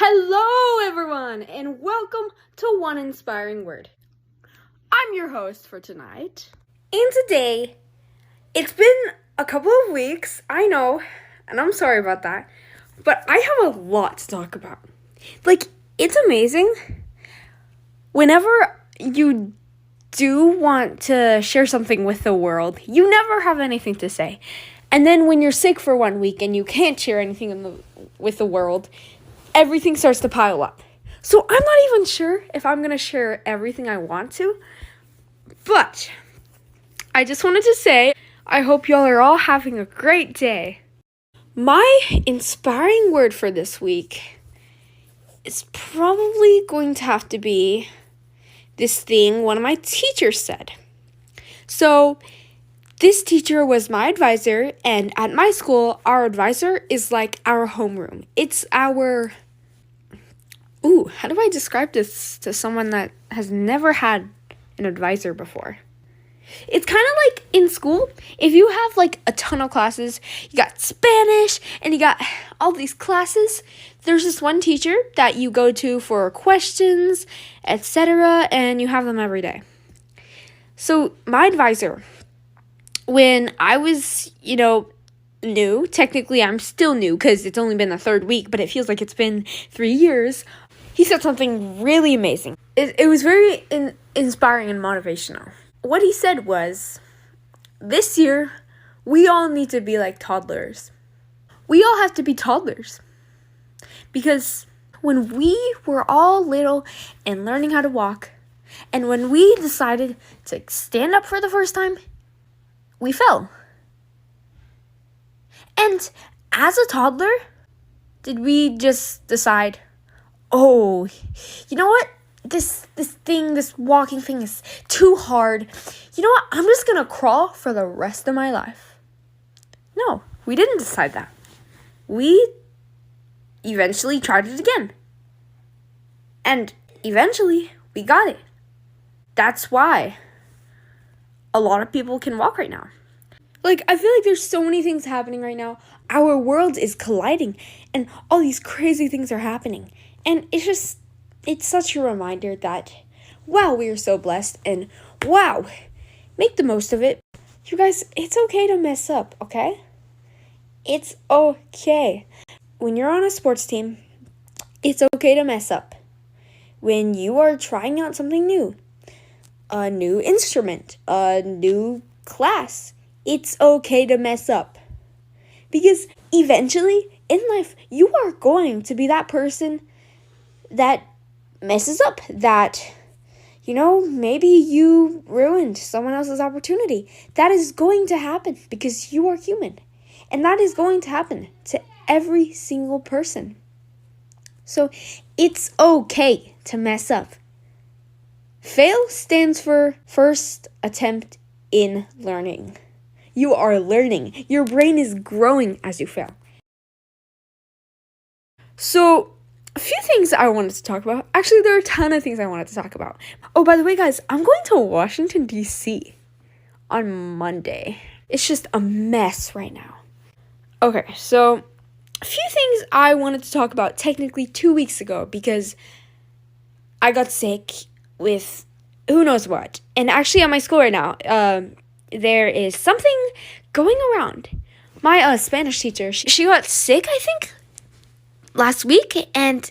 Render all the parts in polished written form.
Hello, everyone, and welcome to One Inspiring Word. I'm your host for tonight. And today, it's been a couple of weeks, I know, and I'm sorry about that, but I have a lot to talk about. It's amazing. Whenever you do want to share something with the world, you never have anything to say. And then when you're sick for 1 week and you can't share anything with the world, everything starts to pile up. So I'm not even sure if I'm going to share everything I want to. But I just wanted to say, I hope y'all are all having a great day. My inspiring word for this week is probably going to have to be this thing one of my teachers said. So this teacher was my advisor, and at my school, our advisor is like our homeroom. It's our... how do I describe this to someone that has never had an advisor before? It's kind of like in school, if you have like a ton of classes, you got Spanish and you got all these classes, there's this one teacher that you go to for questions, etc., and you have them every day. So my advisor, when I was, new, technically I'm still new because it's only been the third week, but it feels like it's been 3 years, he said something really amazing. It was very inspiring and motivational. What he said was, this year, we all need to be like toddlers. We all have to be toddlers. Because when we were all little and learning how to walk, and when we decided to stand up for the first time, we fell. And as a toddler, did we just decide, oh, you know what? This walking thing is too hard. You know what? I'm just going to crawl for the rest of my life. No, we didn't decide that. We eventually tried it again. And eventually, we got it. That's why a lot of people can walk right now. I feel like there's so many things happening right now. Our world is colliding, and all these crazy things are happening. And it's such a reminder that, wow, we are so blessed, and wow, make the most of it. You guys, it's okay to mess up, okay? It's okay. When you're on a sports team, it's okay to mess up. When you are trying out something new, a new instrument, a new class, it's okay to mess up. Because eventually, in life, you are going to be that person that messes up, that, maybe you ruined someone else's opportunity. That is going to happen because you are human. And that is going to happen to every single person. So it's okay to mess up. FAIL stands for first attempt in learning. You are learning. Your brain is growing as you fail. So, a few things I wanted to talk about. Actually, there are a ton of things I wanted to talk about. Oh, by the way, guys, I'm going to Washington D.C. on Monday. It's just a mess right now. Okay, so a few things I wanted to talk about technically 2 weeks ago because I got sick with who knows what. And actually at my school right now, there is something going around. My Spanish teacher, she got sick, I think, last week, and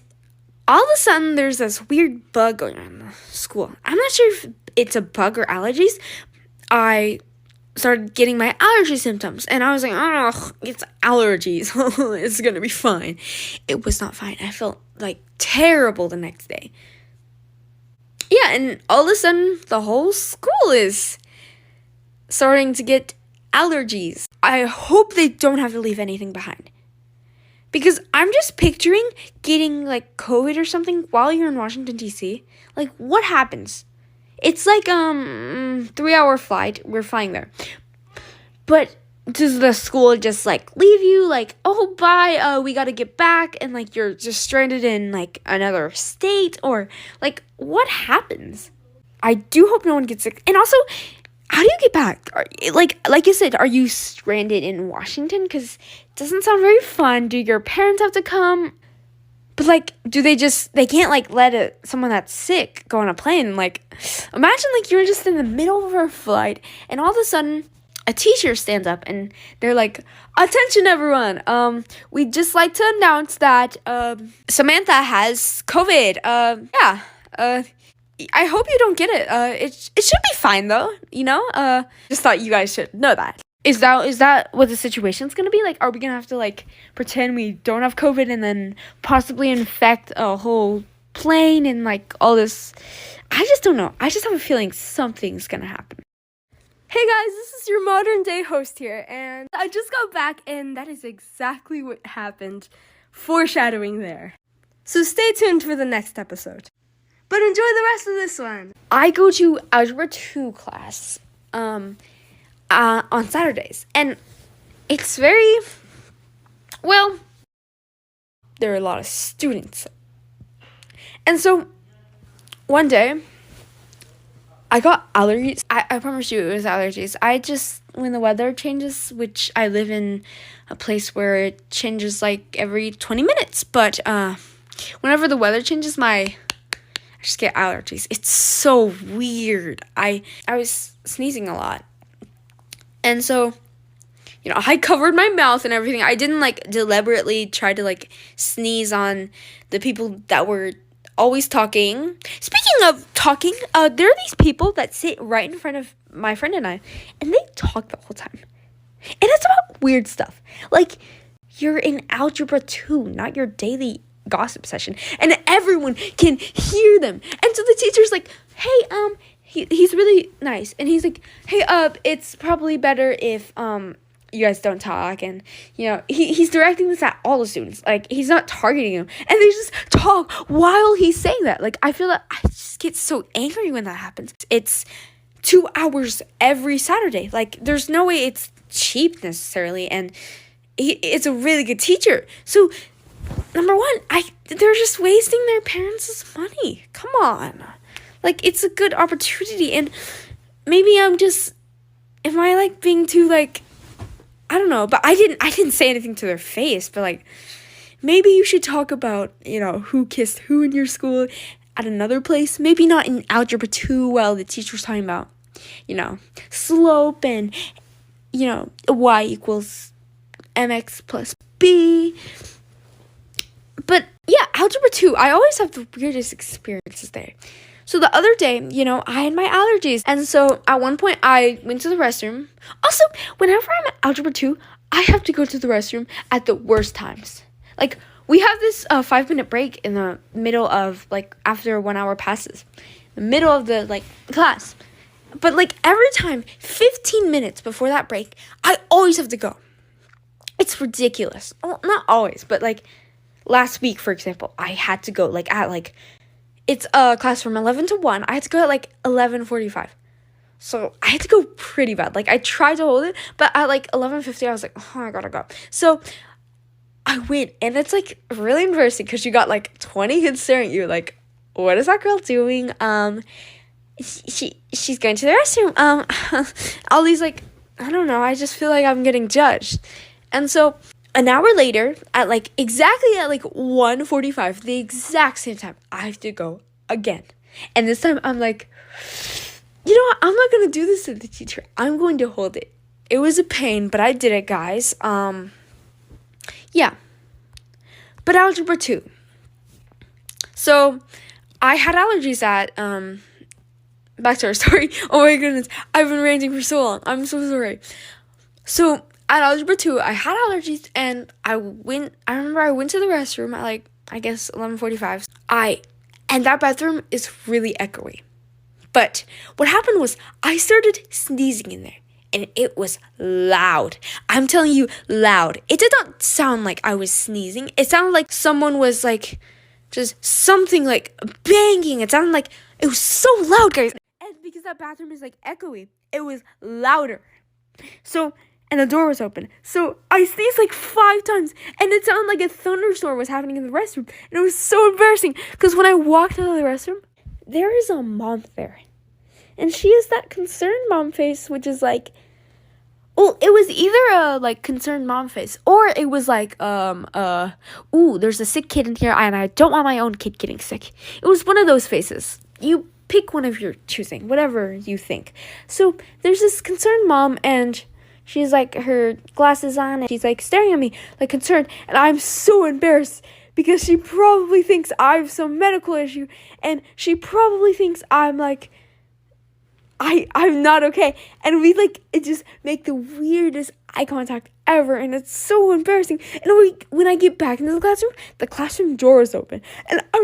all of a sudden there's this weird bug going on in the school. I'm not sure if it's a bug or allergies. I started getting my allergy symptoms, and I was like, oh, it's allergies. It's gonna be fine. It was not fine. I felt terrible the next day. Yeah, and all of a sudden the whole school is starting to get allergies. I hope they don't have to leave anything behind. Because I'm just picturing getting COVID or something while you're in Washington D.C. What happens? It's 3-hour flight. We're flying there. But does the school just leave you oh, bye, we gotta get back, and you're just stranded in another state? Or what happens? I do hope no one gets sick. And also, how do you get back? Like you said, are you stranded in Washington? Because it doesn't sound very fun. Do your parents have to come? But like, they can't, like, let someone that's sick go on a plane. Like, imagine, like, you're just in the middle of a flight, and all of a sudden, a teacher stands up, and they're like, attention, everyone. We'd just like to announce that, Samantha has COVID. I hope you don't get it. It should be fine, though, Just thought you guys should know that. Is that what the situation's gonna be? Like, are we gonna have to, like, pretend we don't have COVID and then possibly infect a whole plane and, like, all this? I just don't know. I just have a feeling something's gonna happen. Hey guys, this is your modern day host here, and I just got back, and that is exactly what happened. Foreshadowing there. So stay tuned for the next episode. But enjoy the rest of this one. I go to Algebra 2 class, on Saturdays, and it's very, well, there are a lot of students, and so one day I got allergies. I promise you it was allergies. When the weather changes, which I live in a place where it changes like every 20 minutes, but whenever the weather changes, I just get allergies. It's so weird. I was sneezing a lot. And so, I covered my mouth and everything. I didn't, like, deliberately try to, like, sneeze on the people that were always talking. Speaking of talking, there are these people that sit right in front of my friend and I, and they talk the whole time. And it's about weird stuff. Like, you're in Algebra 2, not your daily gossip session. And everyone can hear them. And so the teacher's like, hey, he's really nice, and he's like, hey, it's probably better if you guys don't talk, and he's directing this at all the students. Like, he's not targeting them, and they just talk while he's saying that. Like, I feel that I just get so angry when that happens. It's 2 hours every Saturday. Like, there's no way it's cheap necessarily, and it's a really good teacher. So number one, they're just wasting their parents' money. Come on. Like, it's a good opportunity, and maybe am I, like, being too, like, I don't know, but I didn't say anything to their face, but, like, maybe you should talk about, who kissed who in your school at another place, maybe not in Algebra 2 while the teacher's talking about, slope and, y equals mx plus b, but, yeah, Algebra 2, I always have the weirdest experiences there. So the other day, I had my allergies. And so at one point, I went to the restroom. Also, whenever I'm at Algebra 2, I have to go to the restroom at the worst times. Like, we have this 5-minute break in the middle of, like, after 1 hour passes. The middle of the, like, class. But, like, every time, 15 minutes before that break, I always have to go. It's ridiculous. Well, not always, but, like, last week, for example, I had to go, like, at, like, it's a class from 11 to 1. I had to go at, like, 11:45. So I had to go pretty bad. Like, I tried to hold it, but at, like, 11:50, I was like, oh, I gotta go. So I went, and it's, like, really embarrassing because you got, like, 20 kids staring at you. Like, what is that girl doing? She's going to the restroom. All these, like, I don't know. I just feel like I'm getting judged. And so an hour later, at, like, exactly at, like, 1:45, the exact same time, I have to go again. And this time, I'm like, you know what? I'm not going to do this to the teacher. I'm going to hold it. It was a pain, but I did it, guys. Yeah. But Algebra 2. So, I had allergies at, back to our story. Oh my goodness. I've been ranting for so long. I'm so sorry. So, at Algebra 2, I had allergies, and I remember I went to the restroom at, like, I guess 11:45. And that bathroom is really echoey. But what happened was I started sneezing in there, and it was loud. I'm telling you, loud. It did not sound like I was sneezing. It sounded like someone was, like, just something, like, banging. It sounded like it was so loud, guys. And because that bathroom is, like, echoey, it was louder. So, and the door was open. So I sneezed like 5 times, and it sounded like a thunderstorm was happening in the restroom. And it was so embarrassing, because when I walked out of the restroom, there is a mom there. And she has that concerned mom face, which is like, Well, it was either a like concerned mom face, or it was like ooh, there's a sick kid in here and I don't want my own kid getting sick. It was one of those faces. You pick one of your choosing, whatever you think. So there's this concerned mom, and she's like, her glasses on, and she's like staring at me like concerned, and I'm so embarrassed because she probably thinks I have some medical issue, and she probably thinks I'm like I'm not okay. And we like it just make the weirdest eye contact ever, and it's so embarrassing. And when I get back into the classroom door is open. And I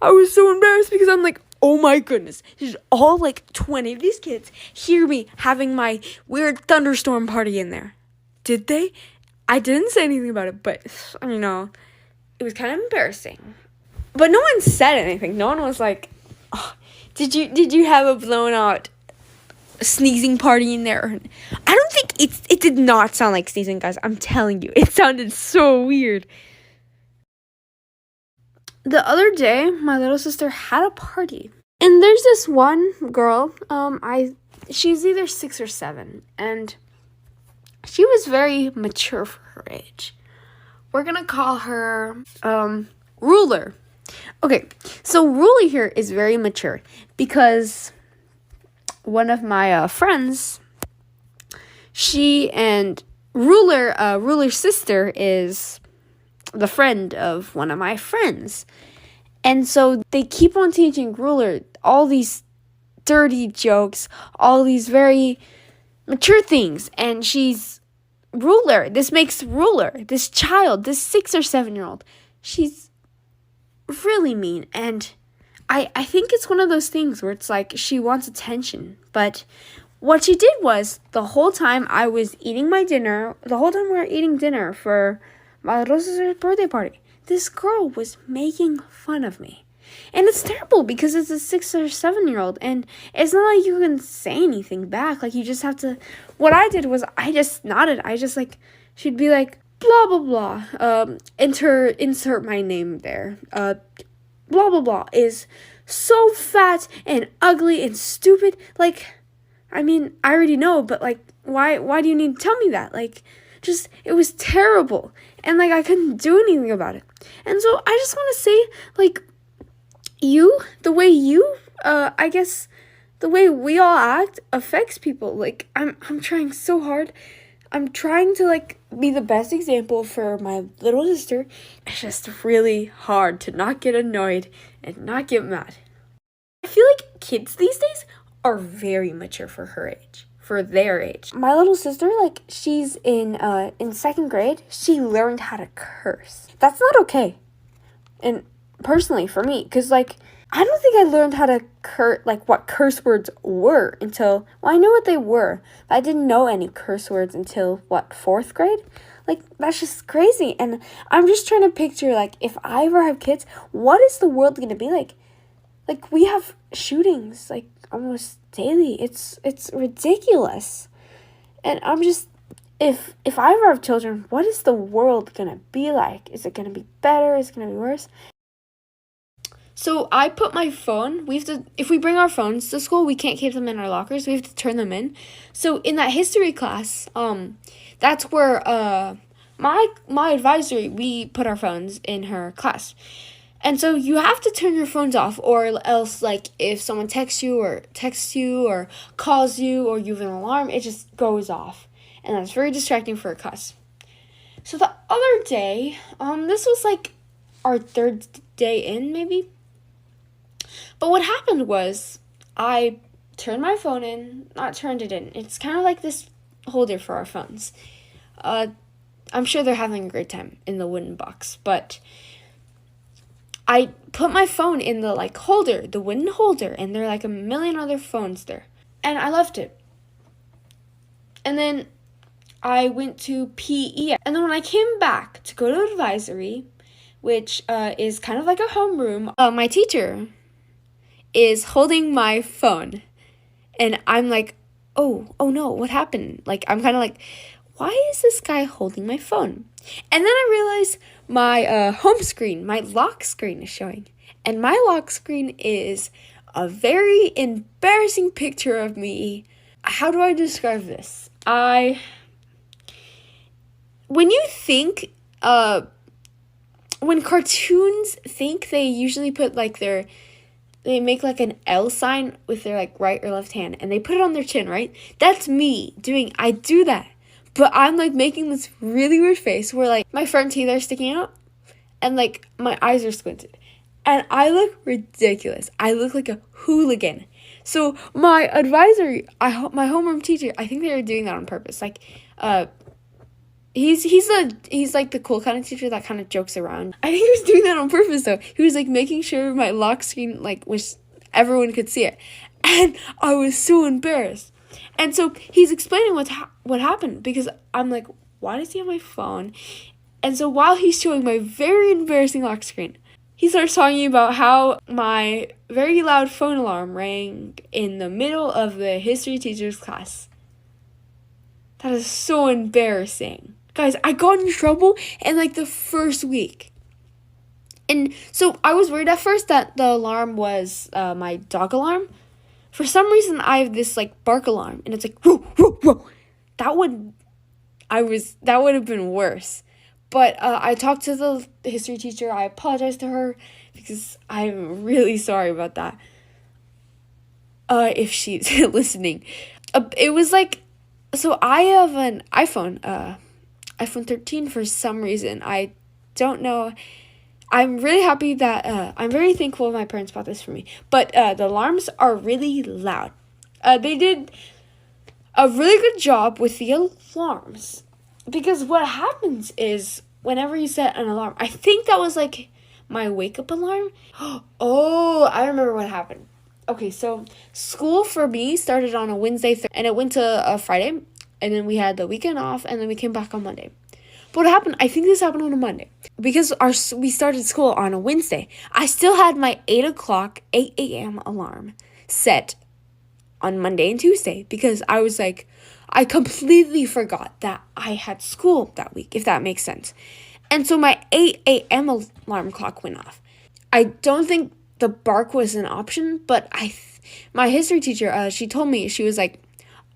was so embarrassed because I'm like, oh my goodness, there's all like 20 of these kids hear me having my weird thunderstorm party in there. Did they? I didn't say anything about it, but you know, it was kind of embarrassing. But no one said anything. No one was like, oh, did you have a blown out sneezing party in there? I don't think it did not sound like sneezing, guys. I'm telling you, it sounded so weird. The other day, my little sister had a party, and there's this one girl. She's either 6 or 7, and she was very mature for her age. We're gonna call her Ruler. Okay, so Ruler here is very mature because one of my friends, she and Ruler's sister is the friend of one of my friends. And so they keep on teaching Ruler all these dirty jokes, all these very mature things. And she's Ruler. This makes Ruler, this child, this 6 or 7-year-old, she's really mean. And I think it's one of those things where it's like she wants attention. But what she did was, the whole time I was eating my dinner, the whole time we were eating dinner for my little sister's birthday party, this girl was making fun of me. And it's terrible because it's a 6 or 7-year-old, and it's not like you can say anything back. Like, you just have to. What I did was I just nodded. I just like, she'd be like, blah blah blah. Insert my name there. Blah blah blah is so fat and ugly and stupid. Like, I mean, I already know, but like, why do you need to tell me that? Like, just, it was terrible, and like I couldn't do anything about it. And so I just want to say, like, I guess the way we all act affects people. Like, I'm trying so hard. I'm trying to like be the best example for my little sister. It's just really hard to not get annoyed and not get mad. I feel like kids these days are very mature for her age, for their age. My little sister, like, she's in 2nd grade. She learned how to curse. That's not okay. And personally for me, because like, I don't think I learned how to what curse words were until, well, I knew what they were, but I didn't know any curse words until 4th grade? Like, that's just crazy. And I'm just trying to picture, like, if I ever have kids, what is the world going to be like? Like, we have shootings, like, almost daily. It's ridiculous. And I'm just, if I ever have children, what is the world going to be like? Is it going to be better? Is it going to be worse? So I put my phone, if we bring our phones to school, we can't keep them in our lockers. We have to turn them in. So in that history class, that's where my advisory, we put our phones in her class. And so you have to turn your phones off, or else, like, if someone texts you or calls you or you have an alarm, it just goes off. And that's very distracting for a class. So the other day, this was like our 3rd day in, maybe. But what happened was, I turned my phone in, not turned it in. It's kind of like this holder for our phones. I'm sure they're having a great time in the wooden box, but I put my phone in the holder, the wooden holder, and there are like a million other phones there. And I left it. And then I went to PE. And then when I came back to go to advisory, which is kind of like a homeroom, my teacher is holding my phone. And I'm like, oh no, what happened? Like, I'm kind of like, why is this guy holding my phone? And then I realized my home screen, my lock screen is showing. And my lock screen is a very embarrassing picture of me. How do I describe this? When you think, when cartoons think, they usually put like they make like an L sign with their like right or left hand and they put it on their chin, right? That's me I do that. But I'm like making this really weird face where like my front teeth are sticking out and like my eyes are squinted. And I look ridiculous. I look like a hooligan. So my advisor, my homeroom teacher, I think they were doing that on purpose. Like, he's like the cool kind of teacher that kind of jokes around. I think he was doing that on purpose though. He was like making sure my lock screen like was everyone could see it, and I was so embarrassed. And so he's explaining what happened because I'm like, why does he have my phone? And so while he's showing my very embarrassing lock screen, he starts talking about how my very loud phone alarm rang in the middle of the history teacher's class. That is so embarrassing. Guys, I got in trouble in like the first week. And so I was worried at first that the alarm was my dog alarm. For some reason, I have this like bark alarm and it's like, whoa, whoa, whoa. That would have been worse. But I talked to the history teacher. I apologized to her because I'm really sorry about that. If she's listening. It was like, so I have an iPhone 13 for some reason. I don't know. I'm really happy that, I'm very thankful my parents bought this for me. But the alarms are really loud. They did a really good job with the alarms. Because what happens is, whenever you set an alarm, I think that was like my wake-up alarm. Oh, I remember what happened. Okay, so school for me started on a Wednesday, and it went to a Friday, and then we had the weekend off, and then we came back on Monday. But what happened, I think this happened on a Monday, because we started school on a Wednesday. I still had my 8 a.m. alarm set on Monday and Tuesday, because I was like, I completely forgot that I had school that week, if that makes sense. And so my 8 a.m. alarm clock went off. I don't think the bark was an option, but my history teacher, she told me, she was like,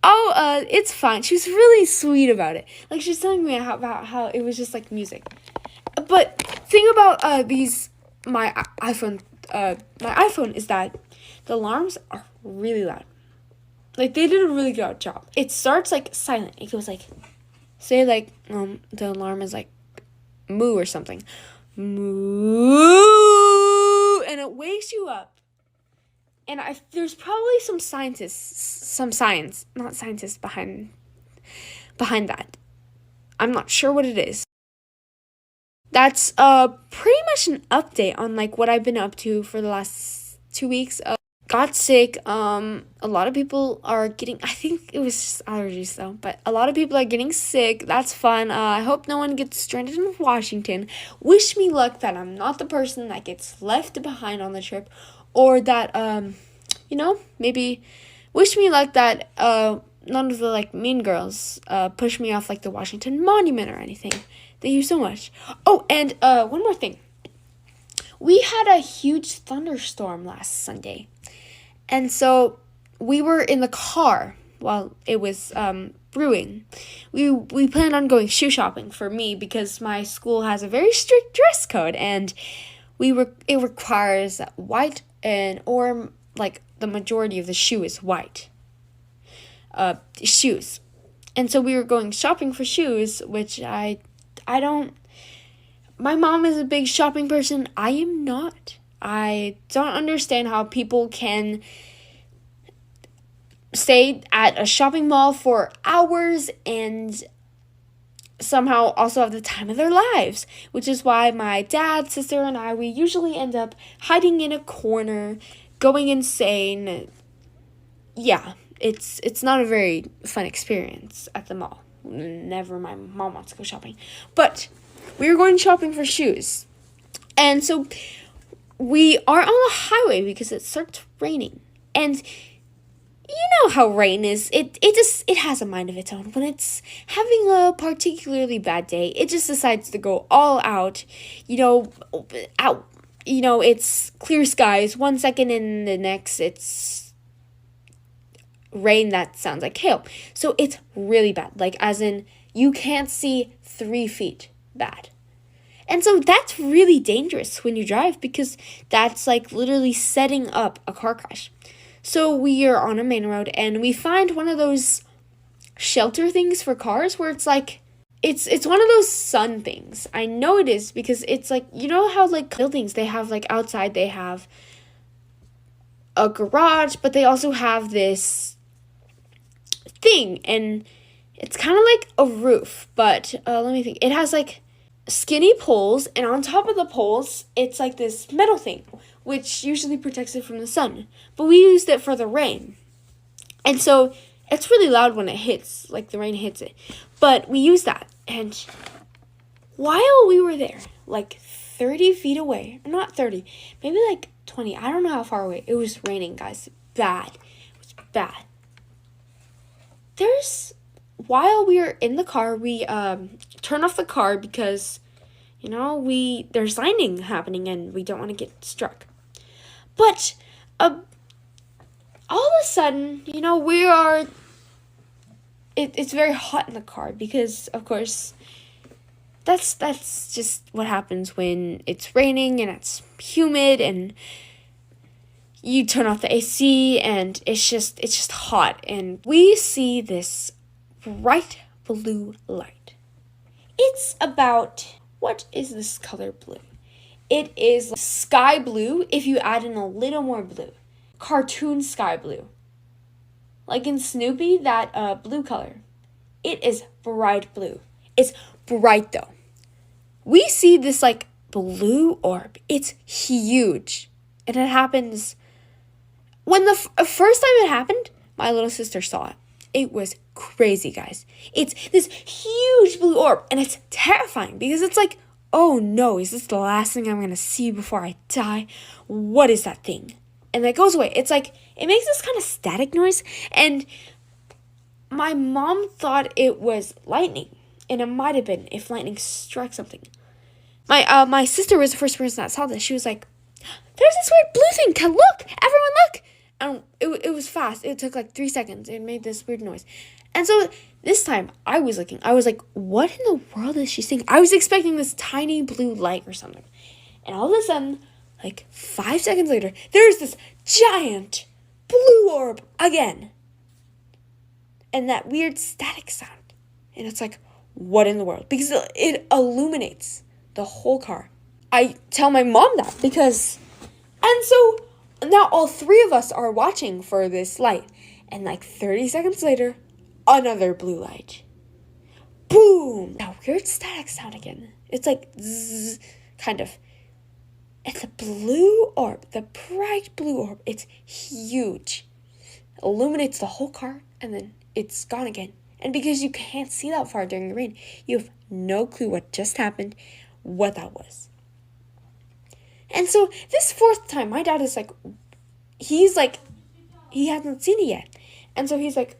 oh, it's fine. She was really sweet about it. Like, she's telling me about how it was just like music. But thing about my iPhone is that the alarms are really loud. Like, they did a really good job. It starts, like, silent. It goes, like, say, like, the alarm is, like, moo or something. Moo! And it wakes you up. And there's probably some science, not scientists behind that. I'm not sure what it is. That's, pretty much an update on, like, what I've been up to for the last 2 weeks. Got sick. A lot of people are getting, I think it was just allergies though, but a lot of people are getting sick. That's fun. I hope no one gets stranded in Washington. Wish me luck that I'm not the person that gets left behind on the trip, or that, maybe wish me luck that, none of the, like, mean girls, push me off, like, the Washington Monument or anything. Thank you so much. Oh, and, one more thing. We had a huge thunderstorm last Sunday. And so we were in the car while it was brewing. We planned on going shoe shopping for me because my school has a very strict dress code, and it requires white or like the majority of the shoe is white shoes. And so we were going shopping for shoes, which I don't. My mom is a big shopping person. I am not. I don't understand how people can stay at a shopping mall for hours and somehow also have the time of their lives, which is why my dad, sister, and we usually end up hiding in a corner, going insane. Yeah, it's not a very fun experience at the mall. Never my mom wants to go shopping. But we were going shopping for shoes. And so we are on the highway because it starts raining. And you know how rain is. It has a mind of its own. When it's having a particularly bad day, it just decides to go all out. It's clear skies 1 second, and the next it's rain that sounds like hail. So it's really bad. Like, as in, you can't see 3 feet bad. And so that's really dangerous when you drive, because that's like literally setting up a car crash. So we are on a main road and we find one of those shelter things for cars where it's like, it's one of those sun things. I know it is, because it's like, you know how like buildings, they have like outside, they have a garage, but they also have this thing, and it's kind of like a roof, but let me think. It has like skinny poles, and on top of the poles, it's like this metal thing, which usually protects it from the sun. But we used it for the rain. And so it's really loud when it hits, like the rain hits it. But we used that. And while we were there, like 30 feet away, not 30, maybe like 20, I don't know how far away, it was raining, guys. Bad. It was bad. While we were in the car, we turned off the car because, you know, there's lightning happening and we don't want to get struck. But all of a sudden, you know, it's very hot in the car because, of course, that's just what happens when it's raining and it's humid and you turn off the AC and it's just hot, and we see this bright blue light. It's about, what is this color blue? It is sky blue if you add in a little more blue. Cartoon sky blue. Like in Snoopy, that blue color. It is bright blue. It's bright though. We see this like blue orb. It's huge. And it happens, when the first time it happened, my little sister saw it. It was crazy, guys. It's this huge blue orb, and it's terrifying because it's like, oh no, is this the last thing I'm going to see before I die? What is that thing? And it goes away. It's like, it makes this kind of static noise, and my mom thought it was lightning, and it might have been if lightning struck something. My sister was the first person that saw this. She was like, there's this weird blue thing. Look, everyone look. And it was fast. It took like 3 seconds. It made this weird noise. And so this time I was looking. I was like, what in the world is she seeing? I was expecting this tiny blue light or something. And all of a sudden, like 5 seconds later, there's this giant blue orb again. And that weird static sound. And it's like, what in the world? Because it illuminates the whole car. I tell my mom that because... And so now all 3 of us are watching for this light. And like 30 seconds later, another blue light. Boom! That weird static sound again. It's like zzz, kind of. It's a blue orb, the bright blue orb. It's huge. It illuminates the whole car, and then it's gone again. And because you can't see that far during the rain, you have no clue what just happened, what that was. And so this 4th time, my dad is like, he hasn't seen it yet. And so he's like,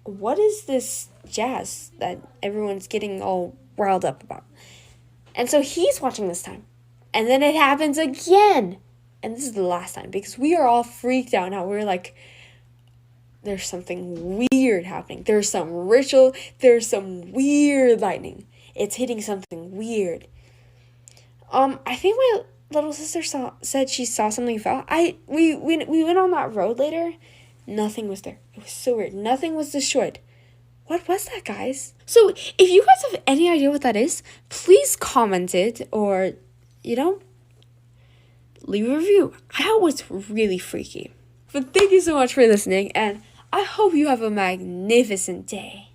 what is this jazz that everyone's getting all riled up about? And so he's watching this time. And then it happens again. And this is the last time because we are all freaked out now. We're like, there's something weird happening. There's some ritual. There's some weird lightning. It's hitting something weird. I think my little sister said she saw something fell. We went on that road later. Nothing was there. It was so weird. Nothing was destroyed. What was that, guys? So if you guys have any idea what that is, please comment it or, leave a review. That was really freaky. But thank you so much for listening, and I hope you have a magnificent day.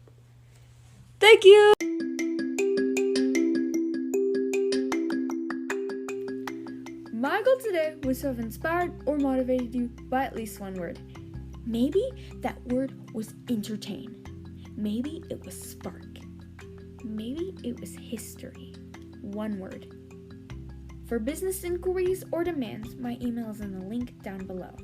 Thank you! My goal today was to have inspired or motivated you by at least one word. Maybe that word was entertain. Maybe it was spark. Maybe it was history. One word. For business inquiries or demands, my email is in the link down below.